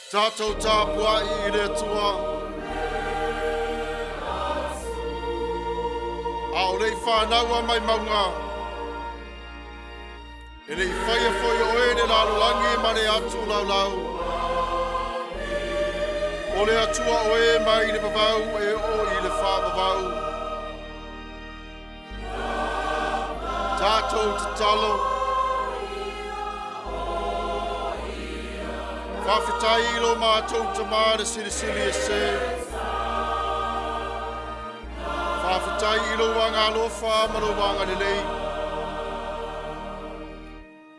Tatou Tapua'i I le atua. A o lei whānaua mai maunga. E lei whaia foi o e le lalolangi ma le atu laulau. O le atua o e mai I le vavau e o I le whāvavau. Tatou te talo. Faafetai ilo mātou tamāre sili e se. Faafetai ilo wanga alofa maro wanga lelei.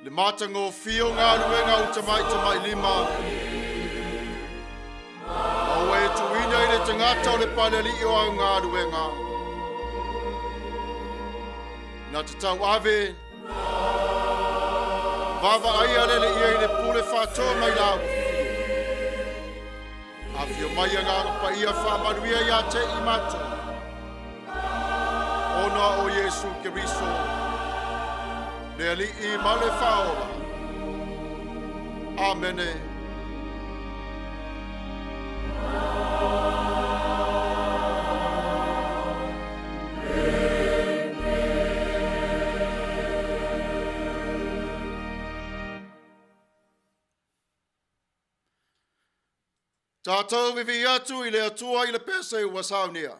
Le matango fio ngā ruenga o tamai lima. O e tuina I le tangata o le paneli o au ngā ruenga. Na te tau ave. Vava aia lele ia I le pule whātoa mai lau. Awhio mai a ngā Paia Manuia ia te I mātou. Ona o Yesu Keriso. Le alii ma le whaola. Amene. Tatou vivi atu I le atua I le pese ua Saunia.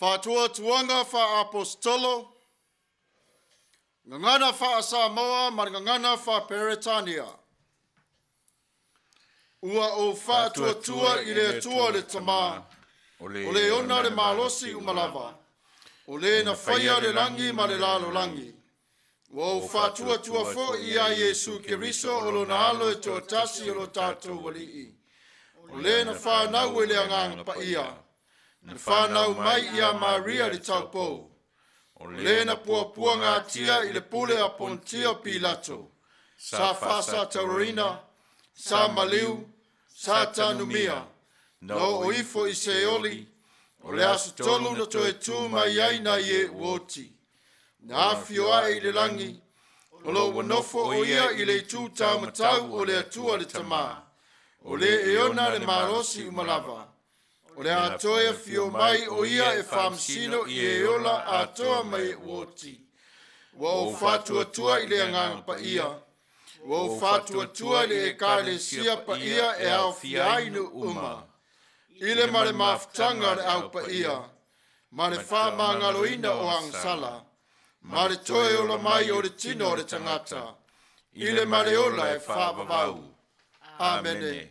Whātua tuanga wha apostolo, ngangana wha Samoa, ma ngangana wha Peretania. Ua o whātua tua I le atua le tamā, o le ona le malosi umalava, o le na whaia le langi ma le lalo langi. Ua o whātua tua fo I a Yesu Keriso o lo na alo e toa tasi o lo tātou walii. O le na whānau e le angang Paia. Na whanau mai I a Maria le taupou. O le na pua ngā tia i le pule a pontia Pilato. Sa fasa taurina, sa maliu, sa tanumia. No o ifo i Soli, o le asu tolu na toe tu mai ai na ye uoti. Na afioa i le langi, o lo wanofo o ia i le tu tau matau o le atua le tamā. O le eona le marosi umalava. O le atoia fio mai o ia e whamsino i e ola atoa mai uoti. Wa o fatua tua i le anganga Paia. Wa o fatua tua i le e ka le sia Paia e au fiainu uma. Ile mare mafutanga le au Paia. Mare wha mangaloina o angsala. Mare toe ola mai o le tino o le tangata. Ile mare ola e wha. Amene.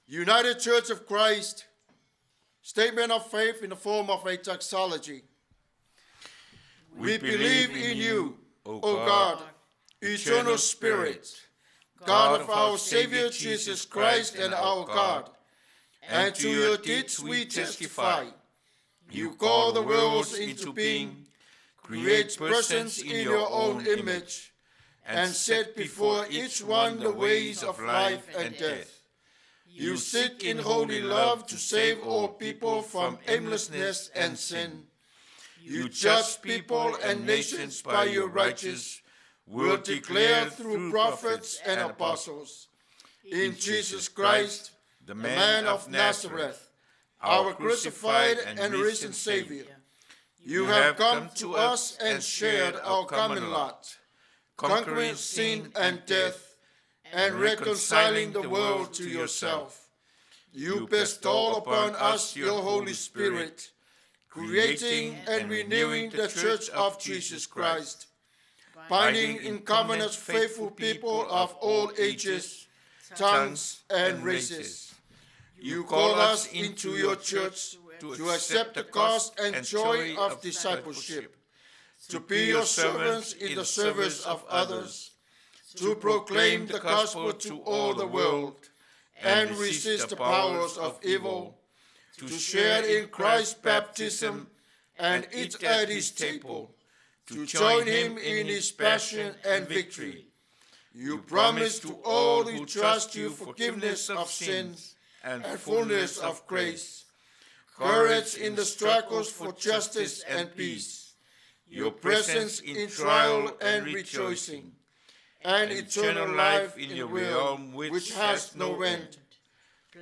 United Church of Christ, statement of faith in the form of a doxology. We believe in you, O God, eternal Spirit, God of our Savior Jesus Christ and our God, and to your deeds we testify. You call the worlds into being, create persons in your own image, and set before each one the ways of life and death. You seek in holy love to save all people from aimlessness and sin. You judge people and nations by your righteous word declared through prophets and apostles. In Jesus Christ, the man of Nazareth, our crucified and risen Savior, you have come to us and shared our common lot, conquering sin and death, and reconciling the world to yourself. You bestow upon us your Holy Spirit, creating and renewing the Church of Jesus Christ, binding in covenant faithful people of all ages, tongues, and races. You call us into your church to accept the cost and joy of discipleship, to be your servants in the service of others, to proclaim the gospel to all the world, and resist the powers of evil, to share in Christ's baptism and eat at his table, to join him in his passion and victory. You promise to all who trust you forgiveness of sins and fullness of grace, courage in the struggles for justice and peace, your presence in trial and rejoicing, and eternal life in your realm which has no end.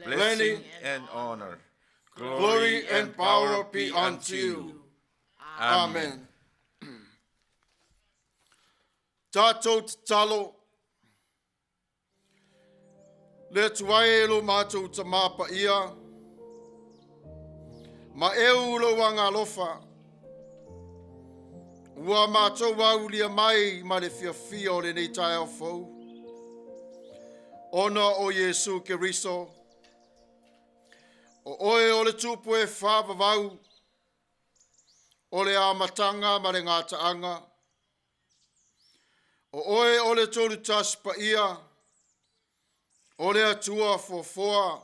Blessing and honor, glory and power be unto you. Amen. Tatou te talo, le tuaielo mātou te Paia, ma eu lo wanga lofa, ua mātou waulia mai ma le fiafia o le nei tae au fau. Ona o Yesu Keriso, o oe o le tupu e whāwawau, o le amatanga ma le ngā taanga, o oe o le tolu tas Paia, o le atua fofoa,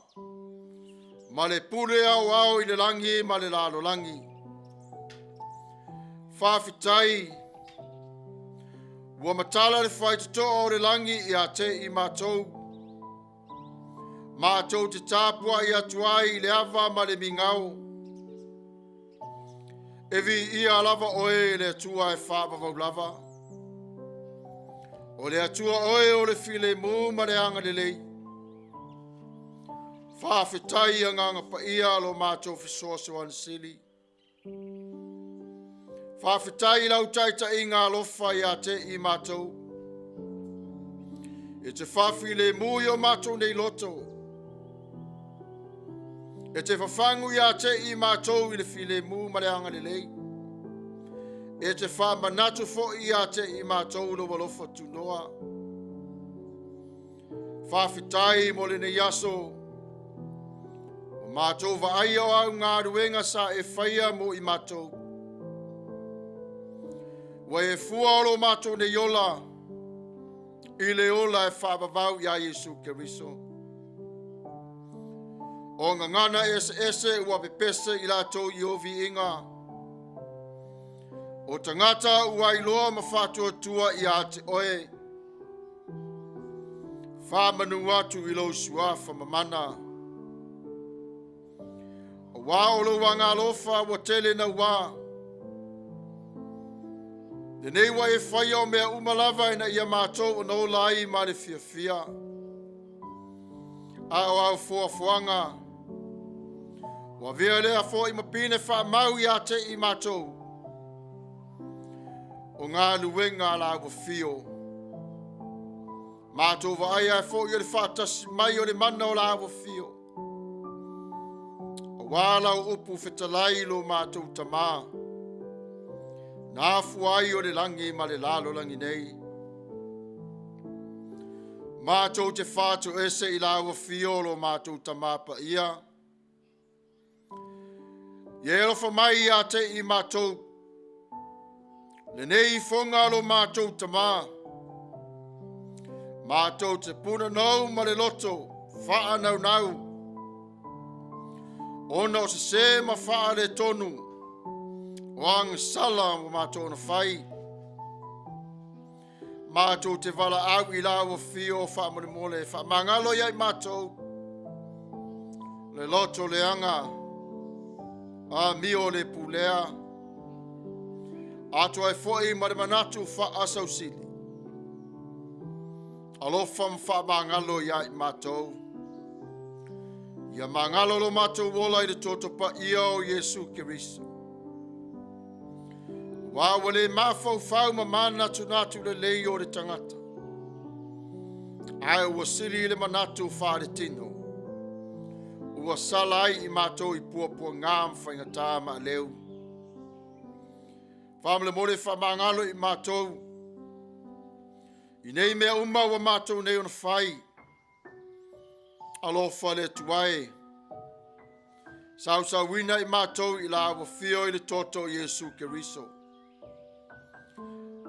ma le pule au au I le langi ma le lalo langi. Faafetai, ua matala le whaituto o le langi I a te I mātou. Mātou te Tapua'i Atuai I le ava ma le mingau. Evi ia lava oe le atua e whaapavau lava. O le atua oe o le file mu ma le anga le lei. Faafetai anganga Paia lo mātou fisoa soan sili. Faafetai lau taita I ngā lofa I a te I mātou. E te whawhile mu I o mātou nei loto. E te whawhangu I a te I mātou I le while mu ma le anga le lei. E te wha manatu fo I a te I mātou no walofa tu noa. Faafetai mo le ne yaso. O mātou wa aia o au ngā ruenga sa e whaia mo I mātou. Wa e fua olo mātou ne yola. I le ola e whaavavau I a Yesu Keriso. O ngā ngana ese ua pepese I lātou I ovi inga. O tangata ua iloa mafatua tua I a te oe. Fa Manuatu ilo suafa mamana. O wa olo wanga lofa wa tele na wa. Nenei wa e whaia o mea umalava ina ia mātou o nau lai ma le fia. A o au fuanga. Wa vea lea fo I mapine wha mau I a te I mātou. O ngā luenga la wa fio. Mātou wa aia e fo I le whātasi mai o le mana o la wa fio. O wāla o upu whetalai lo mātou tamā. Nā fuai o le langi ma le lalo langi nei. Mātou te whātou ese I la wa fio lo mātou tamā Paia. Ielo fa mai a te I mātou. Le nei fonga lo mātou tamā. Mātou te puna nau ma le loto, wha nau. Ona o se ma wha le tonu. Wang sala o mātou na whai. Mātou te wala au I la wa fio wha mole wha mangalo iai mātou. Le loto le anga. A mio le pulea. Atua e foi ma le manatu wha asau sili. Alofa mfa mangalo iai mātou. Ia mangalo lo mātou wola I le toto Paia o Yesu Keriso. Wawale mafau fau ma manatu natu le lei o le tangata. Ai ua sili le manatu wha le tino. Ua salai I mātou I puapua ngām whaingatā ma leu. Whamle mole wha mangalo I mātou. I nei mea uma wa mātou nei ona whai. Alofa le tuai. Sau wina I mātou I la wa fio I le toto Yesu Keriso.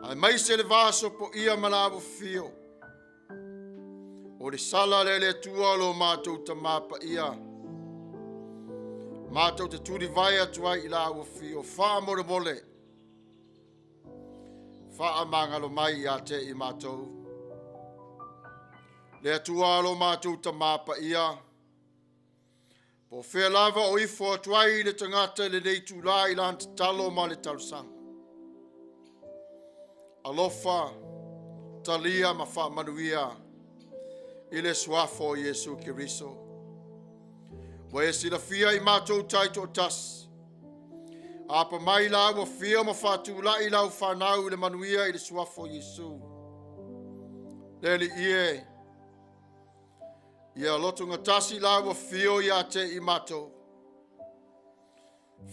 Ai mai se le vaso po ia ma la wa fio. O le sala le tua lo mātou tamā Paia. Mātou te turi vai atuai I la wa fio. Wha mole mole. Wha mangalo mai a te I mātou. Le atua lo mātou tamā Paia. Po whea lava o ifo atuai le tangata le nei tūlai la ante talo ma le talusanga. Alofa, talia ma wha Manuia. I le suafo Yesu Keriso. Wa e sila fia I mātou taito o tas. Apa mai la wa fia ma whātu la I lau whanau I le Manuia I le suafo Yesu. Leli ie. Ia lotu ngatasi la wa fio I a te I mātou.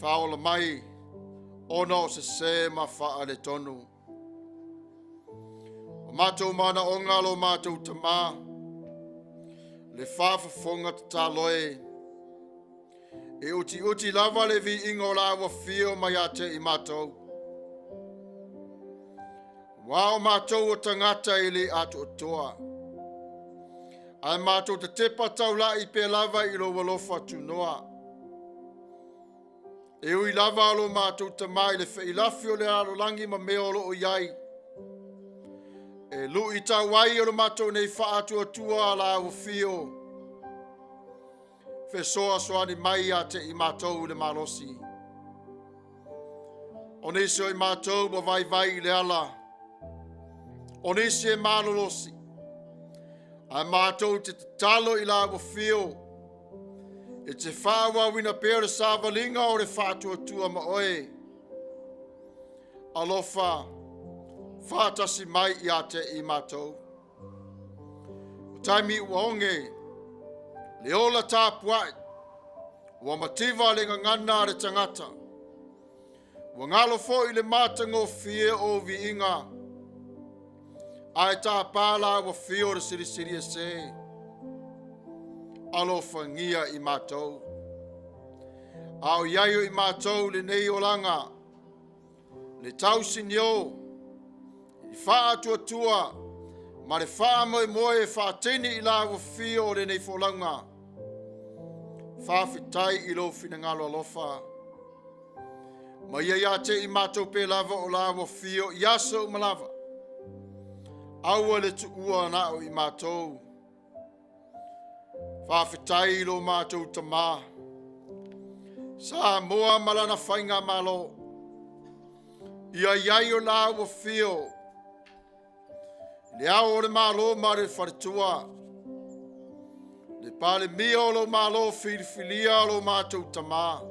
Whaola mai. Ona o se ma wha le tonu. O mātou mana o ngalo mātou tamā. Le whaafafonga te tāloe. E uti lava le vi ingo la wa fio mai a te I mātou. Wao mātou o tangata I le atu o toa. Ai mātou te tepa taula I pe lava I lo walofa tu noa. E ui lava alo mātou tamai le whailafio le alo langi ma meolo o iai. E lu I tawai alo mātou nei whaatu atua la o fio. Fesoa soani mai a te I mātou le malosi. Onesi o I mātou ma vai le ala. Onesi e malolosi. Ai mātou te talo I la o fio. E te whawa wina pere sāwalinga o le whātua tua ma oe. Alofa, whātasi mai I a te I mātou. O taimi ua onge, le ola Tapua'i, ua mativa le ngangana le tangata. Ua ngalo fo I le mātango fie o vi inga. Ai tā pāla wa fio le siri e se. Alofa ngia I mātou. Au iaio I mātou le nei o langa. Le tau sinio. I wha atua. Ma le wha moe wha teni I la wa fio le nei folanga. Faafetai I lo fina ngalo alofa. Maia ia te I mātou pe lava o la wa fio iaso malava. Aua le tu ua na o I mātou. Faafetai lo mātou tamā. Samoa malana whainga malo. Ia iai o la wa fio. Le ao o le malo ma le wharitua. Le pale mia o lo malo filifilia o lo mātou tamā.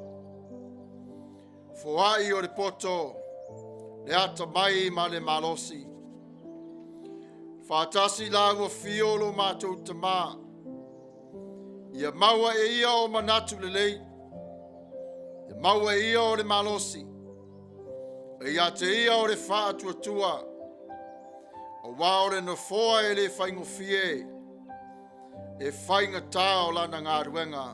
Fuai o le poto. Le ata mai ma le malosi. Whātasi la wa fio o lo mātou tamā. Ia maua e ia o Manatu le lei. Ia maua e ia o le malosi. E ia te ia o le wha tua. O wā o le nofoa e le whaingofie. E whainga tā o lana ngā ruenga.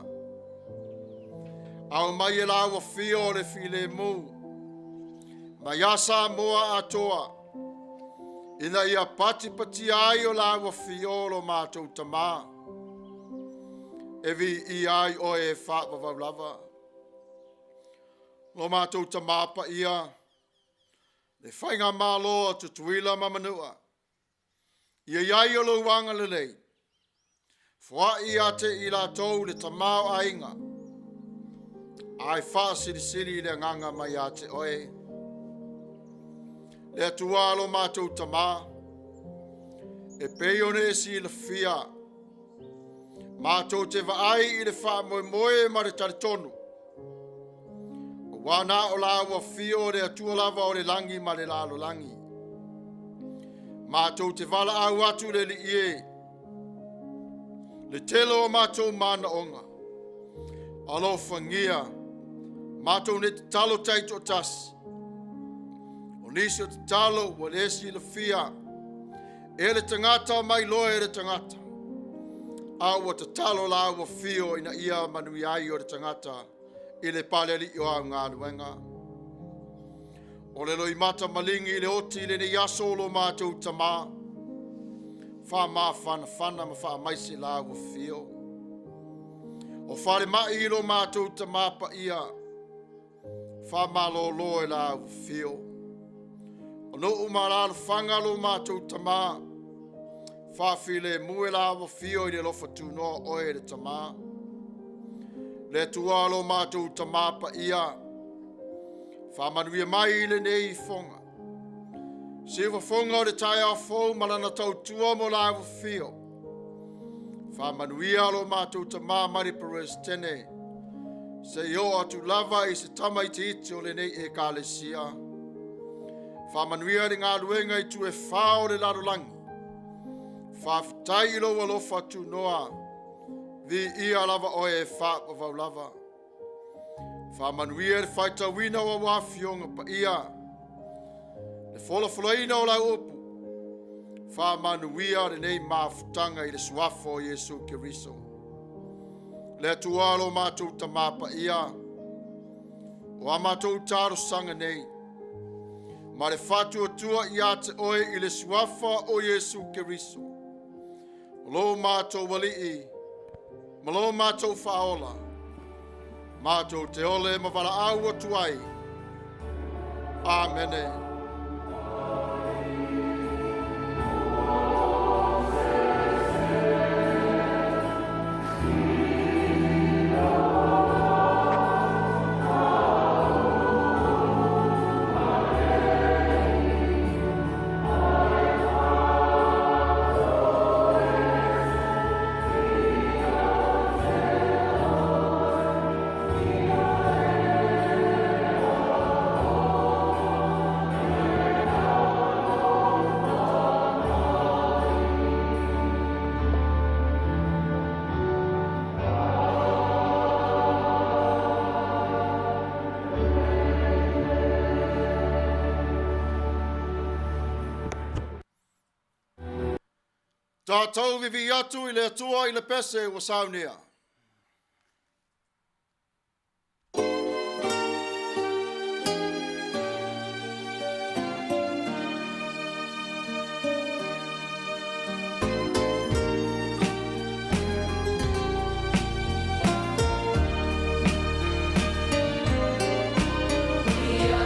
Au mai e la wa fio o le file mu. Mai asa moa Atua. Ina ia pati ai o la wa fio lo mātou tamā. Evi I ai o e wha lava. Lo mātou tamā pa ia. Le whainga māloa tu tuila ma Manua. Ia iai o lo wanga le lei. Fuai ate I la tau le tamā o ainga. Ai Faasifo le nganga mai ate oe. Le atua lo mātou tamā. E peione e si le fia. Mātou te vaai I le wha moe ma le taritonu. O wana o la wa fio le atua lava o le langi ma le lalo langi. Mātou te vala au atu le li ie. Le telo o mātou mana onga. Alo whangia. Mātou ne te talo taito tas. O nisi o te talo wa le esi le fia. E le tangata mai loa e le tangata. Aua te talo la wa fio ina ia Manuia o le tangata. I le pale li o au ngā luenga. O le loi mata malingi le oti le ne yaso lo mātou tamā. Wha mā whana ma wha maisi la wa fio. O whare mai lo mātou tamā pa ia. Wha mā lo e la wa fio. O no umaralo whanga lo mātou tamā. Wha file mue la wa fio I le lofa tūnoa oe le tamā. Le tua lo mātou tamā pa ia. Wha manuia mai le nei Ifoga. Siwa fonga o le tai a fōu malana tau tua mo la wa fio. Wha manuia lo mātou tamā mari pares tene. Se yo atu lava I se tama I te iti o le nei e kālesia. Wha manuia le ngā luenga I tu e whao le laro langi. Faafetai lo walofa tu noa. Vi ia lava o e wha wa lava. Wha manuia le whaita wina wa wafionga pa ia. Le fola fulaina o la upu. Wha manuia le nei mafutanga I le suafo Yesu Kiriso. Le atualo mātou tamā pa ia. O a mātou tāro sanga nei. Ma le whatu atua I ate oe I le suafa o Yesu Kiriso. Lo mātou walii. Malo mātou whaola. Mātou te ole ma wala au atuai. Amene. Tatou vivi atu I le atua I le pese wa Saunia. Ia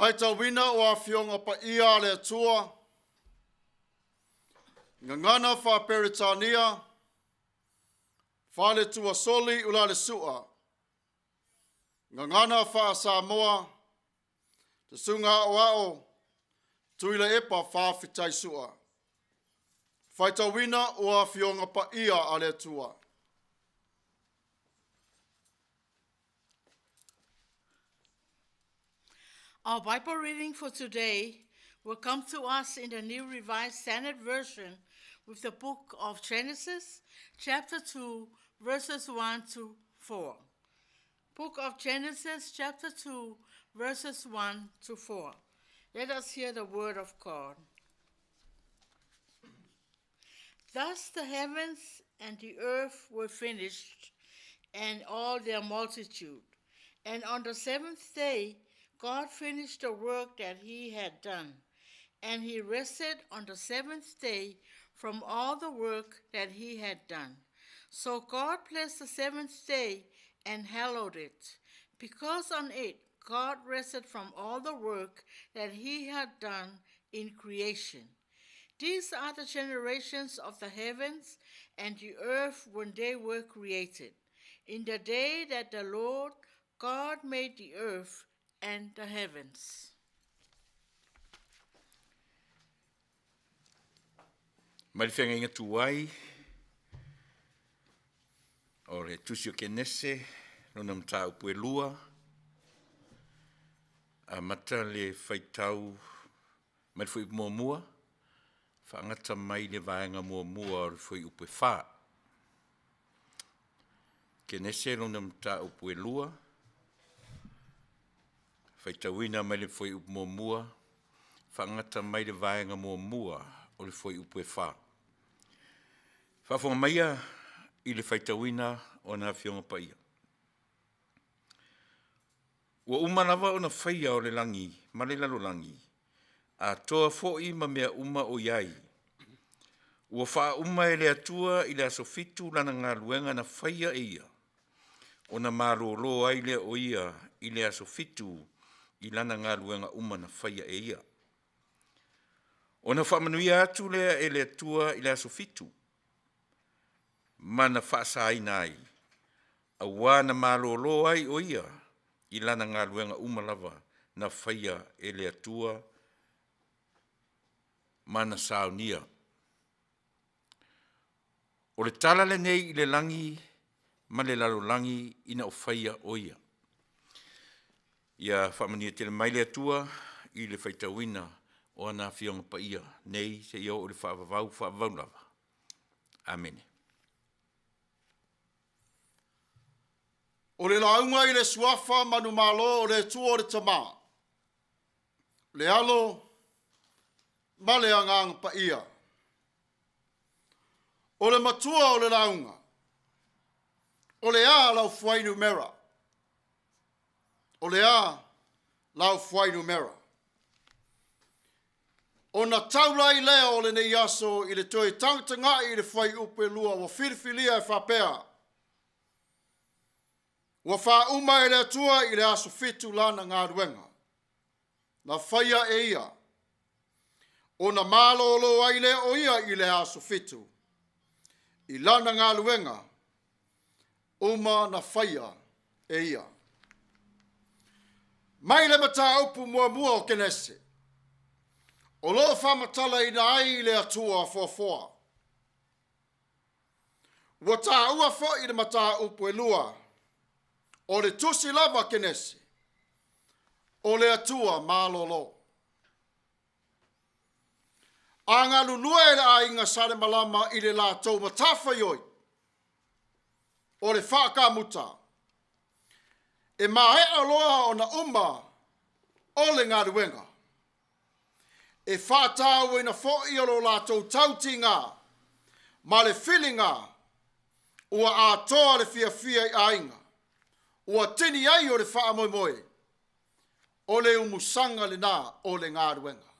Faitawina o Afionga Paia le Atua. Gagana fa Peretania. Fale tua Soli Ulale sua. Gagana fa Samoa. Te sunga wao. Tuilaepa Faafetai sua. Faitawina o Afionga Paia ale Atua. Our Bible reading for today will come to us in the New Revised Standard Version with the book of Genesis, chapter 2, verses 1 to 4. Book of Genesis, chapter 2, verses 1 to 4. Let us hear the word of God. Thus the heavens and the earth were finished, and all their multitude. And on the seventh day, God finished the work that he had done, and he rested on the seventh day from all the work that he had done. So God blessed the seventh day and hallowed it, because on it God rested from all the work that he had done in creation. These are the generations of the heavens and the earth when they were created, in the day that the Lord God made the earth and the heavens. Marifenga inga tuai, o re Tusi o Kenese, nona mta upue lua, a mata le faitau, marifui mua, whaangata mai le vaenga mua o rifui upue wha. Kenese nona mta upue lua, faitauina mai le foi upumua, whaangata mai le vaenga mua o le foi upue wha. Whafonga Maia i le faitauina o na Fionga Paia. Ua umanawa o na whaia o le langi, ma le lalo langi, a toa fo'i ma mea uma o iai. Ua wha uma e le atua i le asofitu lana ngā luenga na whaia e ia. O na marolo ai le o ia i le asofitu i lana ngā luenga uma na whaia e ia. O na whamanuia atu lea e le atua i le asofitu. Mana whaasai nai. A wana malolo ai o ia i lana ngā luenga uma lava na whaia e le atua mana saunia. O le tala le nei i le langi ma le lalo langi ina o whaia o ia. Ia whamania te le maile atua i le whaitawina o ana Fionga Paia nei se iau o le whaavavau lava. Amene. O le launga i le suafa manu malo o le tua o le tama. Le alo, ma le angang Paia. O le matua o le launga. O le a lau Fuainumera. O le a lau Fuainumera. O na taula i lea o le nei aso i le toi tangtanga i le whai upe lua wa whiriwhilia e whapea. Wa wha uma e le atua i le aso fitu lana ngā ruenga. Na whaia e ia. O na malolo ai le o ia i le aso fitu. I lana ngā ruenga. Uma na whaia e ia. Mai le mata upu mua o Kenese. O lo whamatala i na ai le atua foa. Wa tā ua fo i le mata upu e lua. O le tusi lava Kenese. O le atua malolo. A ngā lulua e le a inga sare malama i le la tau Matafeo. O le whaakamuta. E mahe aloa o na uma o le ngā ruenga. E whātau e na fo'i o lo lātou tautinga, ma le whilinga, ua ātoa le fia i ainga, ua tini ai o le wha moe, o le umusanga le nā o le ngā ruenga.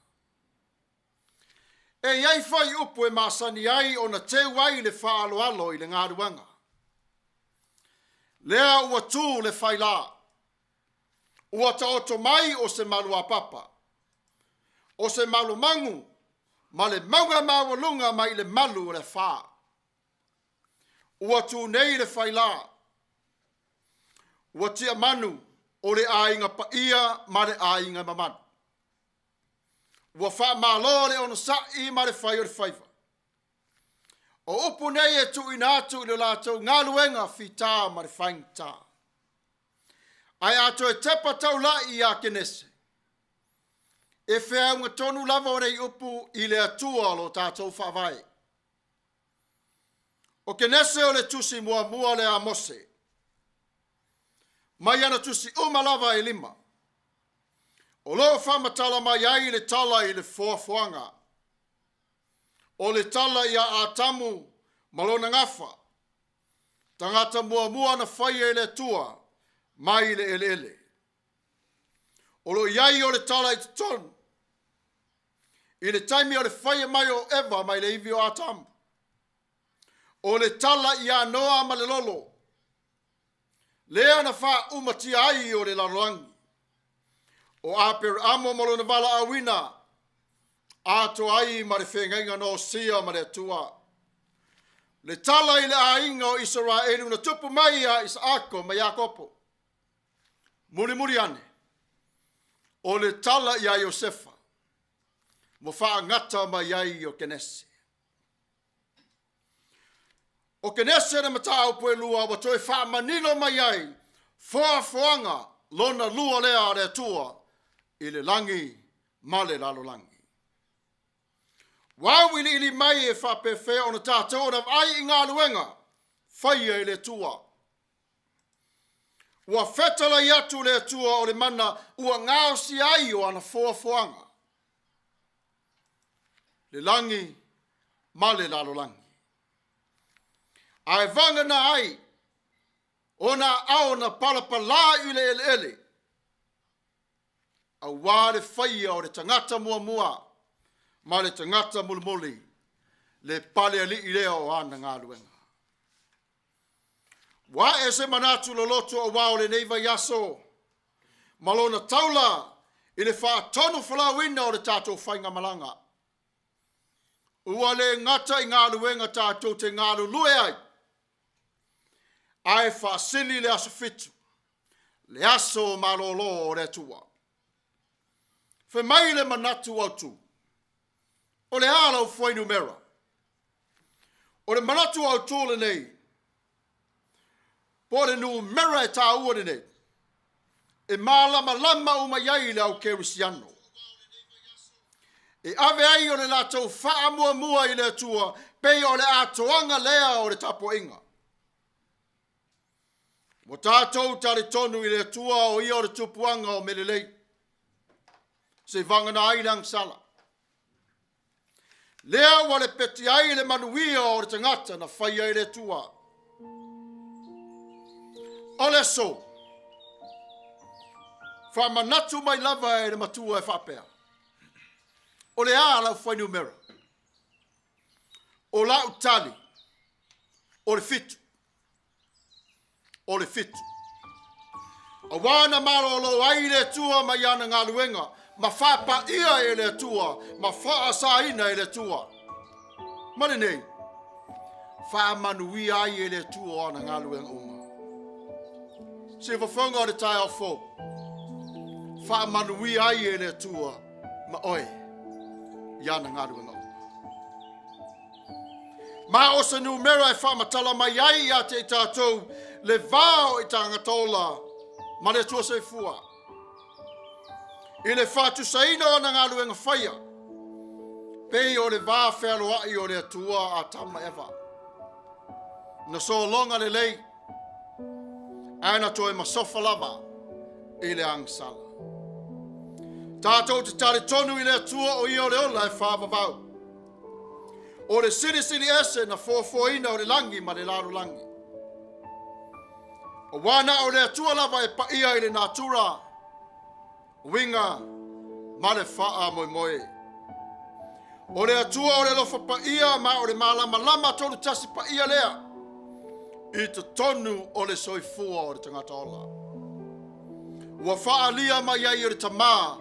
E iai whai upu e masani ai o na teu ai le wha alo i le ngā ruenga. Lea ua tū le whai la, Ua ta oto mai o se malu a papa. O se malu mangu, ma le maunga mawalunga mai le malu o le wha. Ua tu nei le whaila. Ua tia manu o le ainga paia ma le ainga mamanu. Ua wha malo le ono sai ma le whai o le whaiva. O upu nei e tu ina atu i le lātou ngā luenga whita ma le whaingta. Ai ato e tepa tau la i a Kenese. E whea unga tonu lava o rei upu i le atua lo tātou whawai. O Kenese o le tusi mua mua le a mose. Mai ana tusi lava e 5. O loo whamatala mai ai le tala i le fuafuanga. O le tala i a atamu malona ngafa. Tangata mua mua na whaia i le tua mai le ele ele. O lo iai o le tala i tonu. I le taimi o le whaia mai o eva mai le iwi o atamu. O le tala i a noa ma le lolo. Lea na wha umatia ai o le laroangi. O a per amo malo na vala awina. Ato ai ma le whengainga no sia ma le atua. Le tala i le ainga o Israelu na tupu mai a Isaako ma Iakopo. Muri ane. O le tala i a Josefa. Mo wha ngata mai ai o Kenese. O Kenese na mata upo e lua wa toi wha manilo mai ai. Foanga lona lua lea re tua i le langi ma le lalo langi. Wawili ili mai e wha pefe o na tātou na ai i ngā luenga. Whaia i le tua. Ua whetala i atu le tua o le mana ua ngāo si ai o ana foanga. Le langi ma le lalo langi. Ai vanga na ai, ona au na palapala i le ele. A wale whaia o le tangata mua, ma le tangata mulmuli, le pale ali i lea o ana ngā luenga. Wa e se Manatu Lotu o wao le neiva yaso, malona taula i le wha tonu whalawina o le tātou whainga malanga. Ua le ngata i ngā luenga tātou te ngā lue ai. Ai Faasili le aso fitu, le aso malolo o le tua. Fe mai le Manatu Autu, o le ala o Fuainumera. O le Manatu Autu le nei, po le nu mera e tā ua le nei, e malama umaiai le au kerisiano. E ave ai o le lātou wha mua i le tua, pei o le atoanga lea o le Tapua'i. Mo tātou tari tonu i le tua o ia o le tupuanga o melelei. Se vangana ai lang sala. Lea wa le peti ai le Manuia o le tangata na whaia i le tua. O le so. Wha manatu mai lava e le matua e whapea. O le ala Fuainumera. O la utali. O le fitu. O le fitu. A wana maro lo ai le tua mai ana ngā luenga. Ma whapa ia e le tua. Ma wha asaina e le tua. Mane nei. Wha manui ai e le tua ana ngā luenga unga. Se whawhanga o le tai au fo. Wha manui ai e le tua. Ma oe. Iana ngā luenga unga. Ma o se numera e whamatala mai ai a te tātou le vāo i tangatola ma le tua se fua. I le whātu saina o na ngā luenga whaia. Pei o le vā whēroa i o le atua a tama ewa. Na so longa le lei. Aina toi masofa lava i le angsala. Tātou te tari tonu i le atua o i o le ola e whāwawau. O le siri ese na fōfōina o le langi ma le laro langi. O wana o le atua lava e paia i le natura. Winga ma le faa moe. O le atua o le lofa paia ma o le malama tolu tasi paia lea. I te tonu o le soifua o le tangata ola. ua whaalia mai ai o le tamā,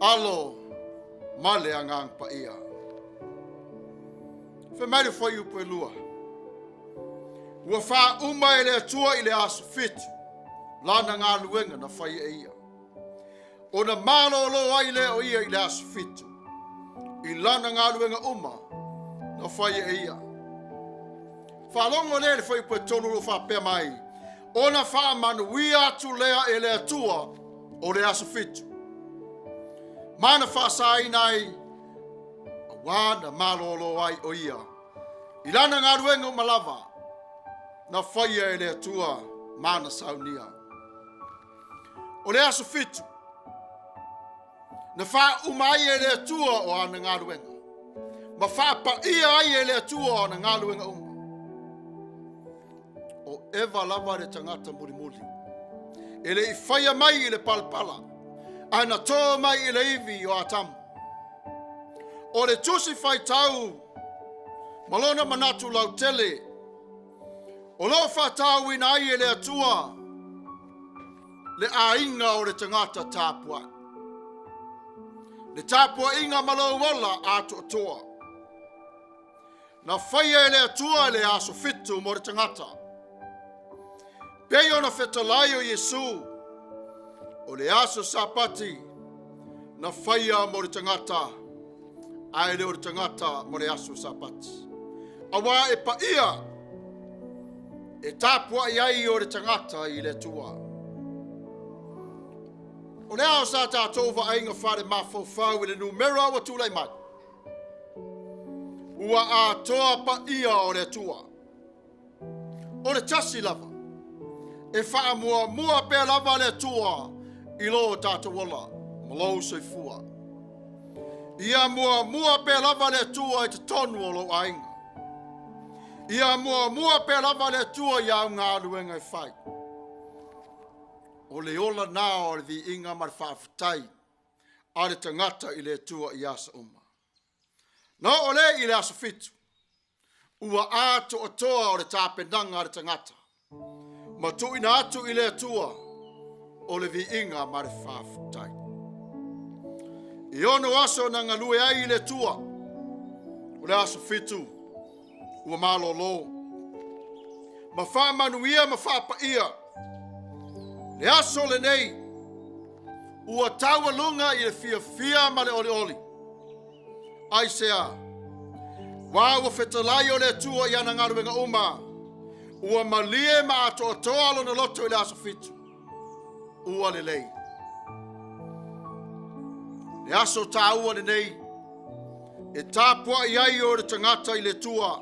alo, male angang paia. Whemari whai upo e lua. Ua wha uma e le atua i le aso fitu, lana ngā luenga na whai e ia. O na malo lo ai le o ia i le aso fitu, i lana ngā luenga uma na whai e ia. Whalongo le whai upo e tonu lo wha pia mai, o na wha manuia atu lea e le atua o le aso fitu. Mana wha sai nai, a wana malo lo ai o ia, i lana ngā luenga malava, na whaia e le atua mana saunia. O le aso fitu, na wha umai e le atua o ana ngā luenga. Ma wha pa ia ai e le atua o ana ngā luenga uma. O ewa lava le tangata muri muri. E le i whaia mai i le palpala. Ana tō mai i le iwi o atamu. O le tusi whai tau, malona manatu lau tele, o lo whatau ina ai e le atua, le ainga o le tangata Tapua'i. Le Tapua'i inga malo wala Atua. Na whaia e le atua le aso fitu mo le tangata. Pei ona whetalai o Yesu, o le aso sapati, na whaia mo le tangata, ai le o le tangata mo le aso sapati. Awa e paia, e Tapua'i ai o le tangata i le tua. O le ao sa Tatou wa ainga whare mafau i le numera wa Tuilaepa. Ua a toa paia o le tua. O le tasi lava. E wha mua pe lava le tua i lo Tatou wala. Malou soifua. Ia mua pe lava le tua i te tonu o lo ainga. Ia mua pe lava le tua i au ngā luenga i whai. O le ola nā o le vi inga mar Faafetai, a le tangata i le tua i asa uma. No o le i le asa fitu, ua ato o toa o le tāpenanga a le tangata. Ma tuina atu i le tua o le vi inga mar Faafetai. I ono aso na ngalue ai i le tua, o le asa fitu, ua malolo. Ma wha manuia ma wha paia. Le aso le nei, ua taua lunga i le fia ma le oli. Ai sea, wā ua whetalai o le tua i ana ngaruenga uma, ua malie ma ato toa alo na loto i le aso fitu. Ua le lei. Le aso taua le nei, e Tapua'i ai o le tangata i le tua.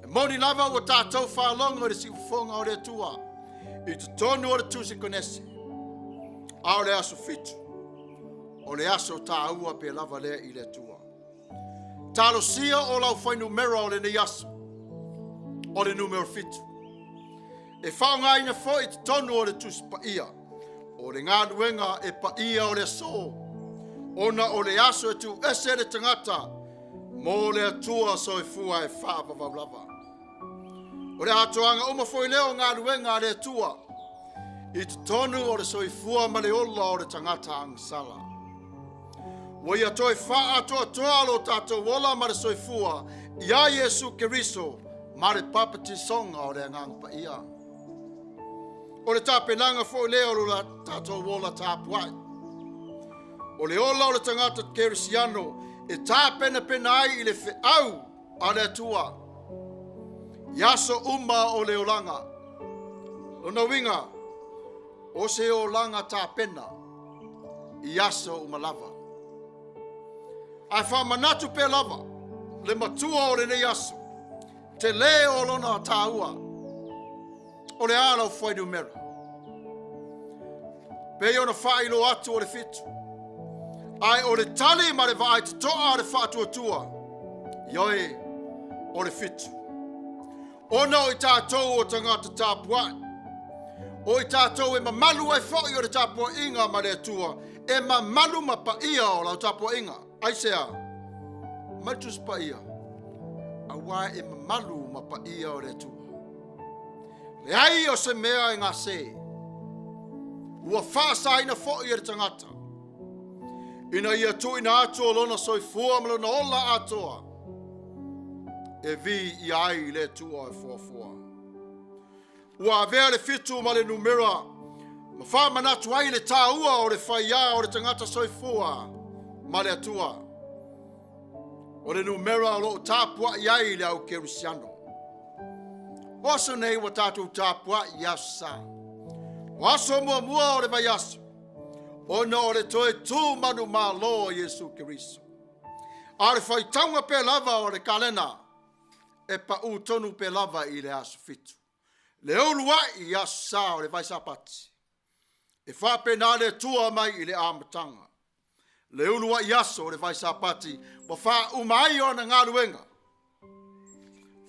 E moni lava ua tātou whaalonga o le siufonga o le tua. I te tonu o le Tusi Kenese, a o le aso fitu, o le aso tāua pe lava lea i le tua. Talo sia o lau Fuainumera o le nei aso, o le numero fitu. E whaonga ina fo i te tonu o le Tusi Paia, o le ngā nuenga e Paia o le so, ona o le aso e tu ese le tangata, mo le atua so e fua e whaapapa lava. O le atoanga uma foi leo ngā ruenga le tua. I te tonu o le soifua ma le ola o le tangata angsala. Wa ia toi wha atoa lo tātou wola ma le soifua. Ia Yesu Keriso ma le papati songa o le ngang paia. O le tāpenanga foi leo lo la tātou wola Tapua'i. O le ola o le tangata kerisiano e tāpena penai i le whiau a le tua. Yaso uma o le olanga. Lona winga, o se olanga tā pena, i yaso uma lava. Ai wha manatu pe lava, le matua o le ne yaso, te le o lona tā ua, o le ala o Fuainumera. Pei ona whailo atu o le fitu. Ai o le tali ma le vai te toa le whaatua tua, ioi o le fitu. Ona o i tātou o tangata Tapua'i. O i tātou e mamalu ai whoi o le Tapua'i inga ma le atua. E mamalu ma paia o lau Tapua'i inga. Ai sea, matus paia. Awa e mamalu ma paia o le atua. Le ai o se mea e ngā se. ua whaasaina fo i tangata. Ina ia tu ina atua lona soifua ma lona ola atua. E vi i ai le tua e fuafua. Ua avea le fitu ma le numera. Ma wha manatu ai le tāua o le whaia o le tangata soifua ma le atua. O le numera o lo Tapua'i ai le au kerusiano. Oso nei wa Tatou Tapua'i asa. Oso mua o le vaiaso. Ona o le toe tū manu mā lo Yesu Kiriso. A le whaitaunga pe lava o le kalena. E pa u tonu pe lava i le aso fitu. Le olua i asa o le vaisapati. E whape nā le tua mai i le amatanga. Le ulua i aso o le vaisapati. Wa wha umai o na ngā ruenga.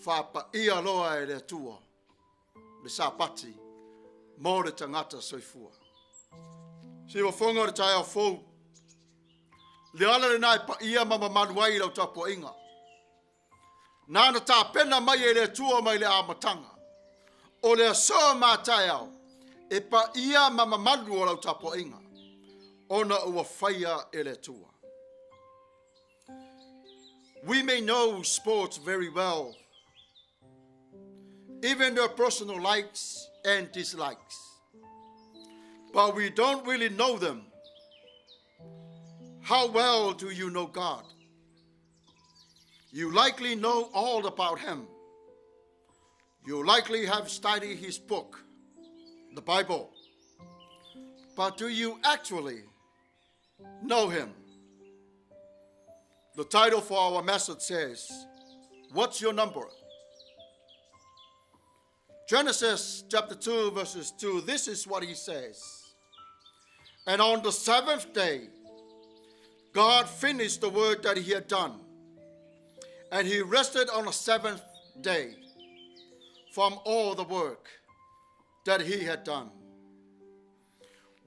Whapa ia loa e le tua. Le sapati. Mō le tangata soifua. Si wa whonga o le tai au fōu. Le ala le nai pa ia mama manuai lau Tapua'i. Nāna tā pena mai e le tua mai le amatanga. O le asoa mā tai au. E pa ia mama manu o lau Tapua'i. Ona ua whaia e le tua. We may know sports very well. Even their personal likes and dislikes. But we don't really know them. How well do you know God? You likely know all about him. You likely have studied his book, the Bible. But do you actually know him? The title for our message says, what's your number? Genesis chapter 2 verses 2, this is what he says. And on the seventh day, God finished the work that he had done. And he rested on the seventh day from all the work that he had done.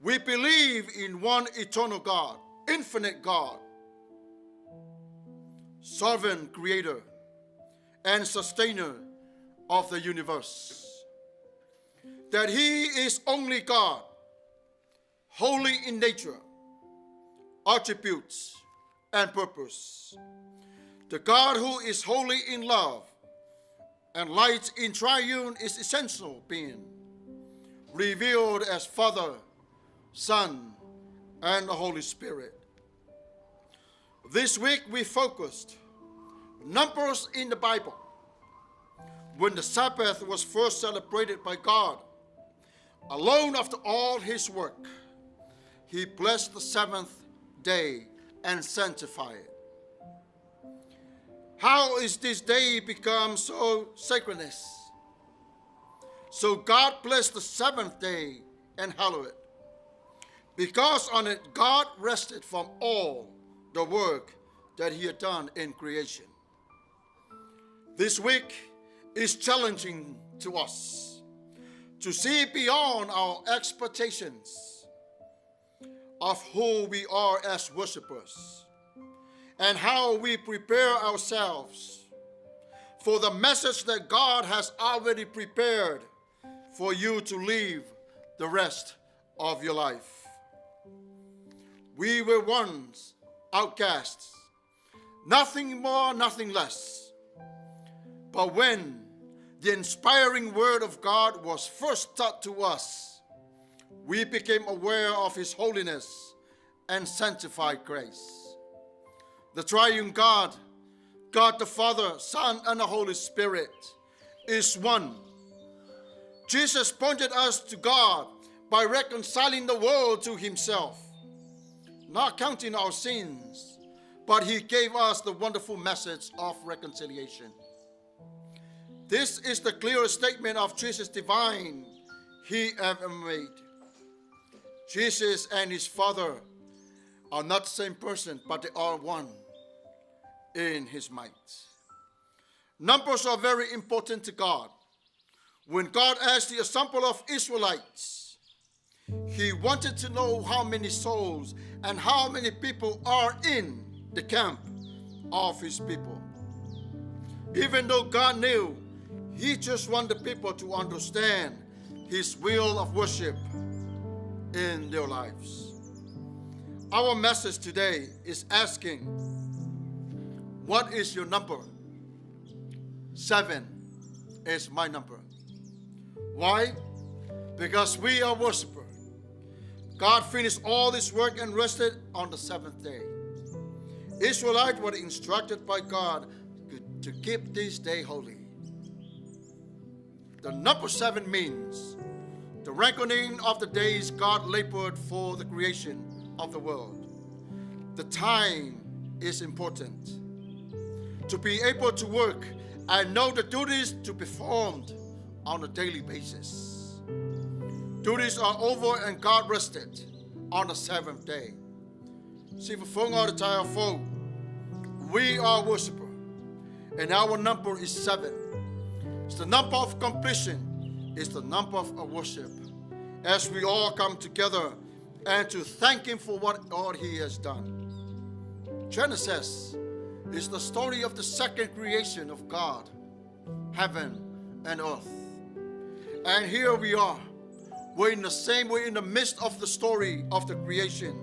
We believe in one eternal God, infinite God, sovereign creator and sustainer of the universe. That he is only God, holy in nature, attributes, and purpose. The God who is holy in love and light in triune is essential being, revealed as Father, Son, and the Holy Spirit. This week we focused numbers in the Bible. When the Sabbath was first celebrated by God, alone after all his work, he blessed the seventh day and sanctified it. How is this day become so sacred? So God blessed the seventh day and hallowed it. Because on it God rested from all the work that he had done in creation. This week is challenging to us to see beyond our expectations of who we are as worshipers and how we prepare ourselves for the message that God has already prepared for you to live the rest of your life. We were once outcasts, nothing more, nothing less. But when the inspiring word of God was first taught to us, we became aware of his holiness and sanctified grace. The triune God, God the Father, Son, and the Holy Spirit, is one. Jesus pointed us to God by reconciling the world to himself, not counting our sins, but he gave us the wonderful message of reconciliation. This is the clearest statement of Jesus divine he ever made. Jesus and his Father are not the same person, but they are one in his might. Numbers are very important to God. When God asked the assembly of Israelites, he wanted to know how many souls and how many people are in the camp of his people. Even though God knew, he just wanted people to understand his will of worship in their lives. Our message today is asking, what is your number? 7 is my number. Why? Because we are worshipers. God finished all this work and rested on the 7th day. Israelites were instructed by God to keep this day holy. The number 7 means the reckoning of the days God labored for the creation of the world. The time is important. To be able to work and know the duties to be performed on a daily basis. Duties are over and God rested on the 7th day. We are worshipers, and our number is 7. It's the number of completion. It's the number of worship. As we all come together and to thank Him for what all He has done. Genesis is the story of the second creation of God, heaven and earth. And here we are. We're in the midst of the story of the creation.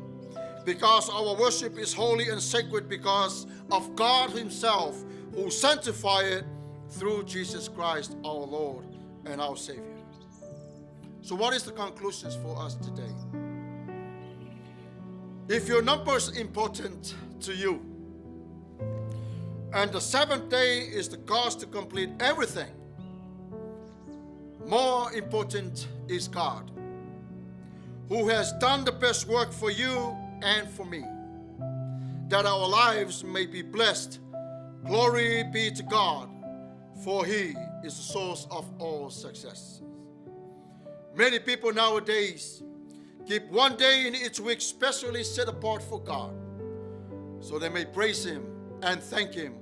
Because our worship is holy and sacred because of God Himself, who sanctified it through Jesus Christ, our Lord and our Savior. So what is the conclusions for us today? If your number is important to you, and the 7th day is the cause to complete everything, more important is God, who has done the best work for you and for me, that our lives may be blessed. Glory be to God, for He is the source of all success. Many people nowadays keep one day in each week specially set apart for God, so they may praise Him and thank Him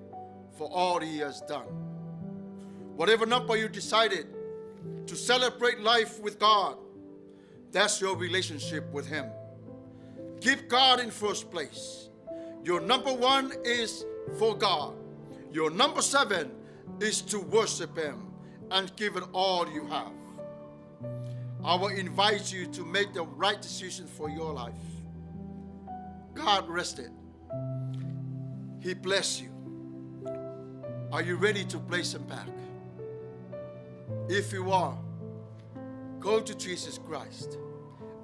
for all He has done. Whatever number you decided to celebrate life with God, that's your relationship with Him. Keep God in first place. Your number 1 is for God. Your number 7 is to worship Him and give it all you have. I will invite you to make the right decision for your life. God rested. He blessed you. Are you ready to place Him back? If you are, go to Jesus Christ.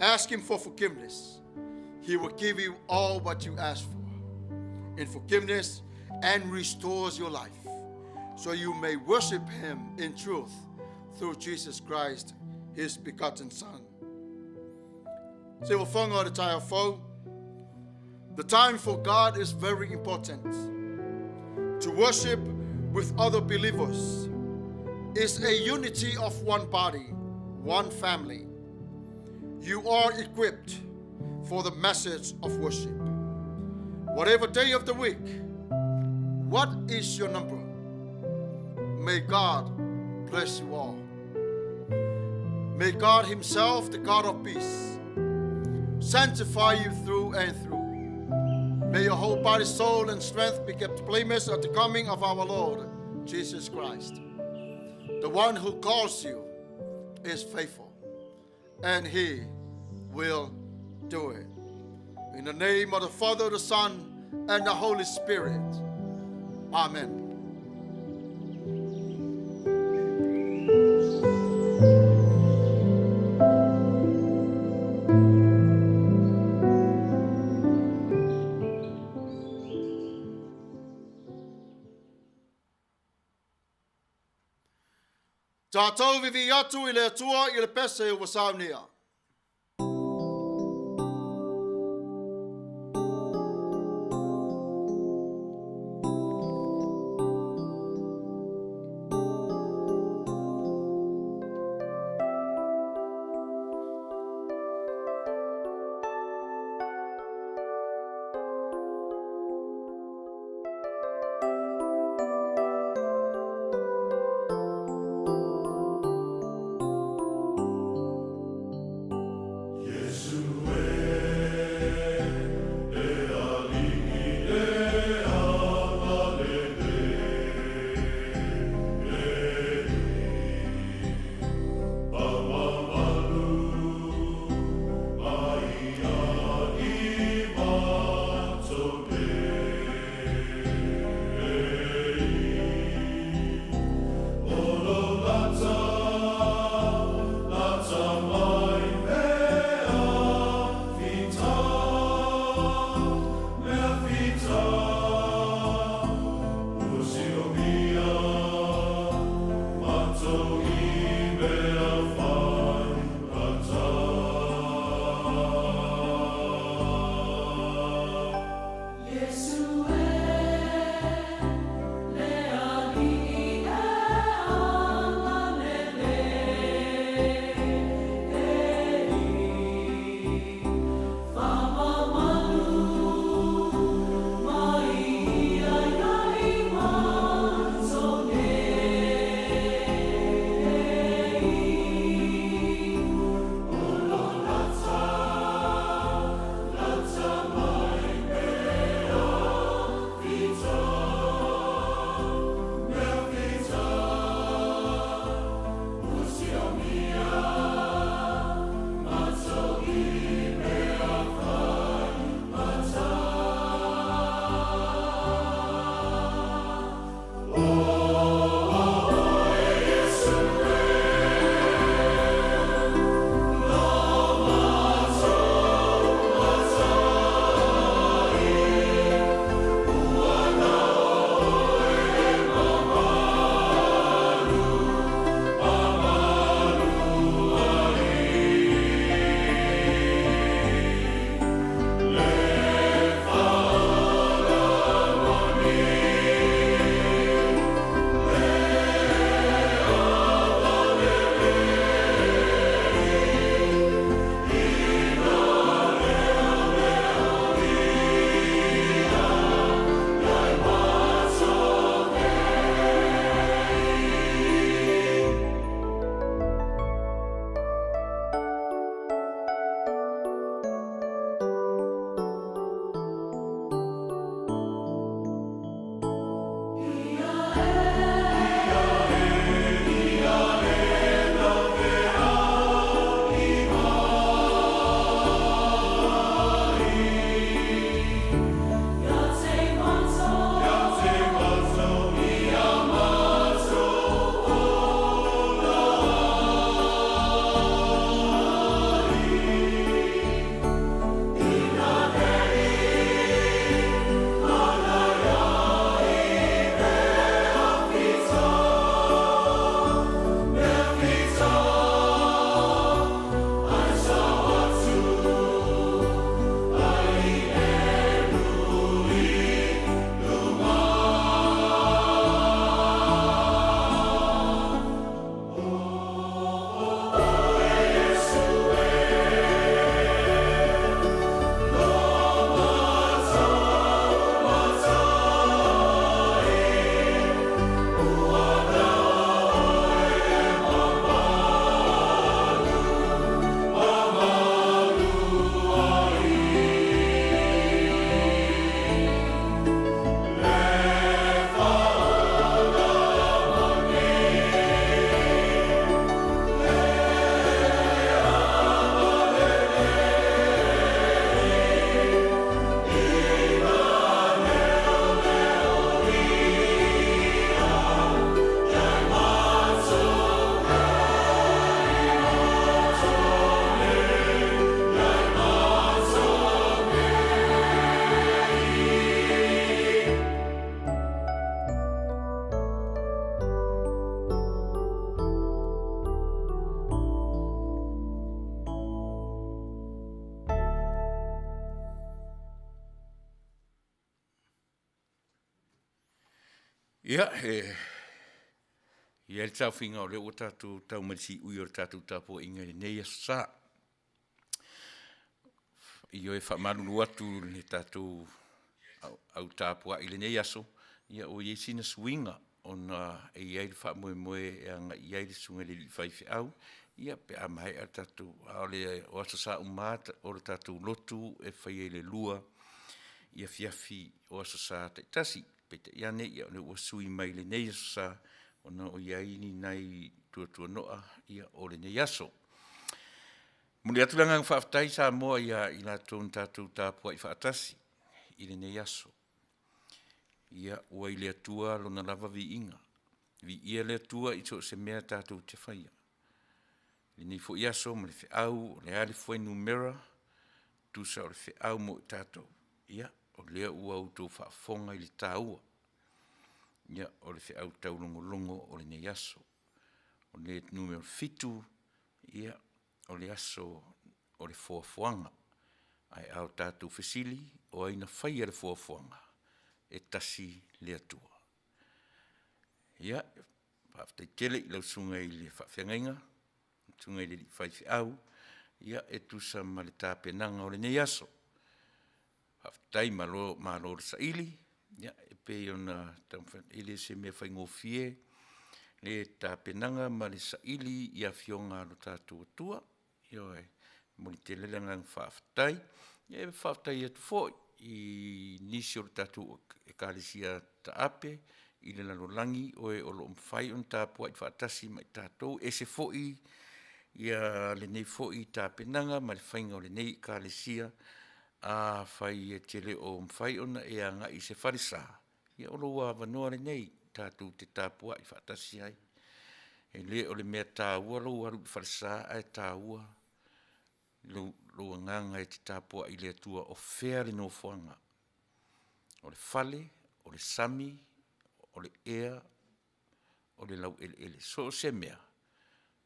Ask Him for forgiveness. He will give you all what you ask for in forgiveness and restores your life, so you may worship Him in truth through Jesus Christ, His begotten Son. The time for God is very important. To worship with other believers is a unity of one body, one family. You are equipped for the message of worship. Whatever day of the week, what is your number? May God bless you all. May God Himself, the God of peace, sanctify you through and through. May your whole body, soul, and strength be kept blameless at the coming of our Lord Jesus Christ. The one who calls you is faithful, and He will do it. In the name of the Father, the Son, and the Holy Spirit. Amen. Tatou vivi atu I le atua I le pese ua Sauniga. Ia, ia le tau whinga o le o tātou tau marisi ui o le tātou tāpua inga le nei aso sā. I o e whamaruru atu le tātou au Tapua'i le nei aso, ia o i sina suinga ona e iai le whamoe moe e anga iai le sunga le li whaifi au, ia pe a mai a tātou o le o aso sa umata o le tātou lotu e whai le lua, ia fiafi o aso sa te tasi, pe te iane ia o le ua sui mai le nei aso sa, ona o iai ni nai tua noa ia o le nei aso. Muli atu langa Faafetai Samoa ia i lātou tātou Tapua'i whaatasi i le nei aso. Ia ua i le atua lona lava vi inga. Vi ia le atua i tō se mea tātou te whaia. Le nei fo i aso ma le whiau, le ale Fuainumera, tusa o le whiau mo i tātou. Ia o lea ua Autu whaafonga i le tāua. Ia o le whiau tau longo o le nei aso. O le numero fitu, ia o le aso o le fuafuanga. Ai au tātou fesili o aina whaia le fuafuanga. E tasi le atua. Ia, Faafetai tele i lau sunga i le whaafengainga, sunga i le whaifi au, ia e tusa ma le tāpenanga o le nei aso. Faafetai malo le saili, ia e pe ona ile se mea whaingofie, le tāpenanga ma le saili ia fionga lo tātou atua, ia e mo le telelanga Faafetai, ia e Faafetai atu foi, i nisi o le tātou e kālesia taape, i le lalolangi o e olo mwhai on Tapua'i whaatasi mai tātou, e se foi, ia le nei foi tāpenanga, ma le whainga o le nei kālesia, a whai e tele o mwhai ona e anga i se wharisa, ia olo wa wanoa le nei, tātou te Tapua'i whaatasi ai, e le o le mea tāua, lo waru i wharisa ai tāua, lo nganga e te Tapua'i le atua o whea le no whanga. O le fale, o le sami, o le ea, o le lau ele. So se mea,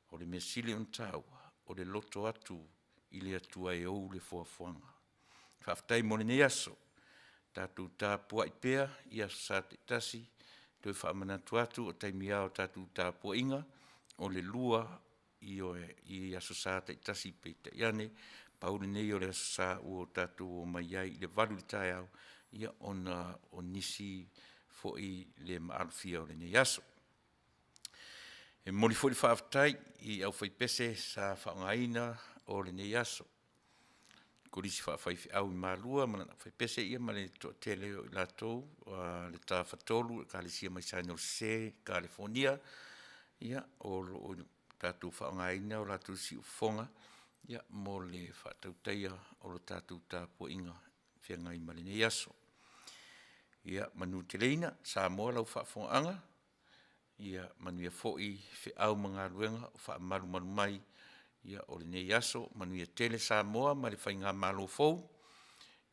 o le mea sile on tāua, o le loto atu i le atua e ou le fuafuanga. Faafetai mo le nei aso, tātou Tapua'i pea, ia sa te tasi, toi whaamanatu atu o taimia o tātou Tapua'inga, o le lua i aso sa te tasi pe te iane, paule nei o le aso sa o tātou o Maia i le valu le tai au, ia ona o nisi fo i le maalfia o le nei aso. E mori fo i Faafetai i au whaipese sa whaongaina o le nei aso. Korisi whaafaifi au i mārua, mana whaipese ia ma le tele o i lātou, le tā whatolu, ka le sia mai Saino Se, California, ia o tātou whaongaina o lātou si ufonga, ia mo le whaatautaia o lo tātou Tapua'inga whiangai ma le nei aso. Ia manu te leina, Samoa lau whaafongaanga, ia Manuia fo'i whiau mga ruenga o whaamaru mai, ia o le nei aso, Manuia tele Samoa ma le whainga malo fou,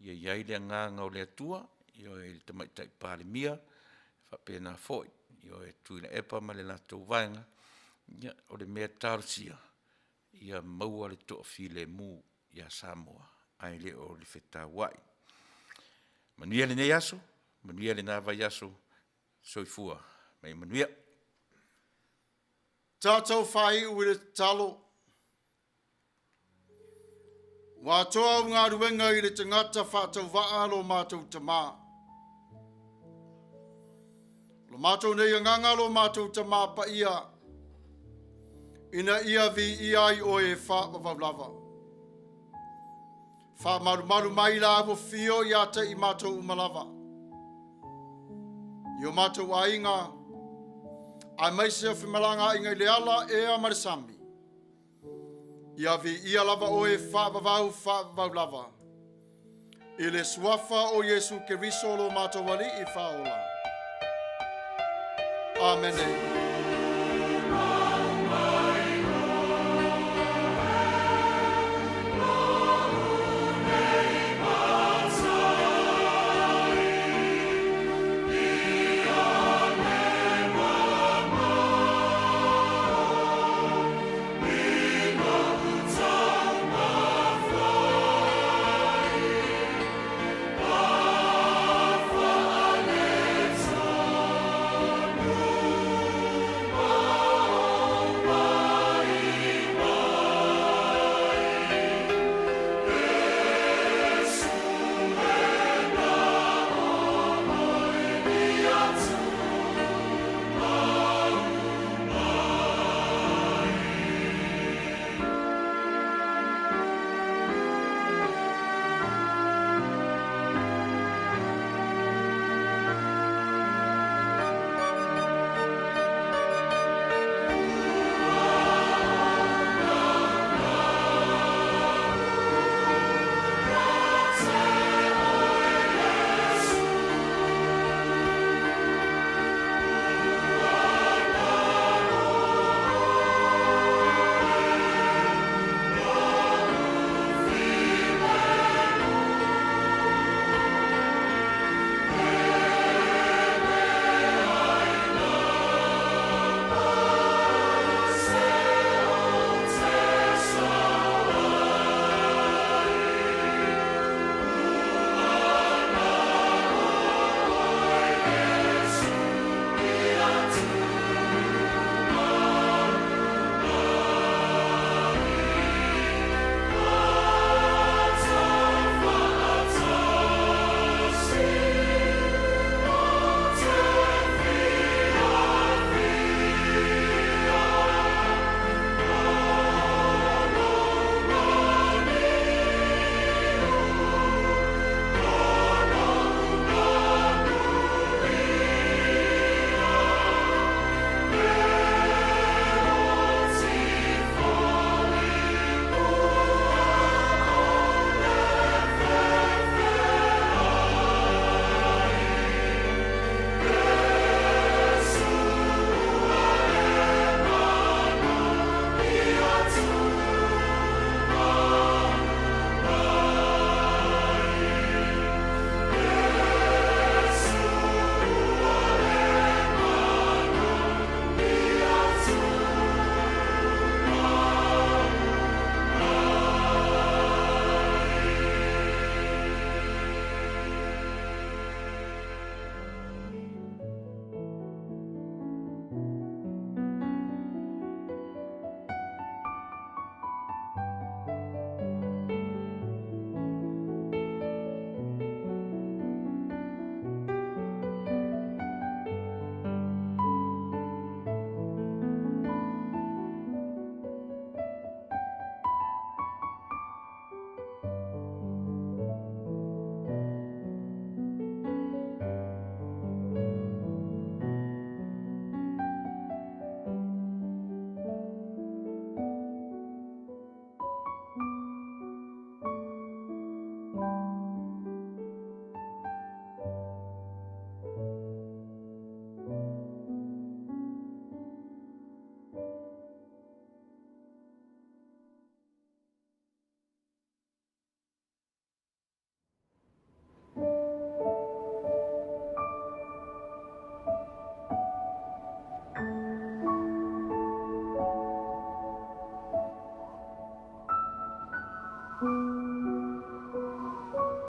ia iai le nganga o le atua, ia e le tamaitai pāremia, whapena fo'i, ia e Tuilaepa ma le lātou vaenga, ia o le mea tarusia, ia maua le to'afi le mu, ia Samoa, ai le o le whetawai. Manuia le nei aso, Manuia le nā vai aso, soifua, mai Manuia. Tātou whai ui le talo. Wā toa o ngā ruenga i le tangata whātau waalo mātou te mā. Lo mātou nei nganga lo mātou te mā Paia. Ina ia vi iai o e whaapawalawa. Wha maru mai la avo fio i ata i mātou umalawa. I o mātou a inga, ai mai se whimalanga inga i le ala e a marisami. Ia vi ia lava o e whaapawau lava. I le suafa o Jesu ke riso lo mātou wali i whaola. Amene.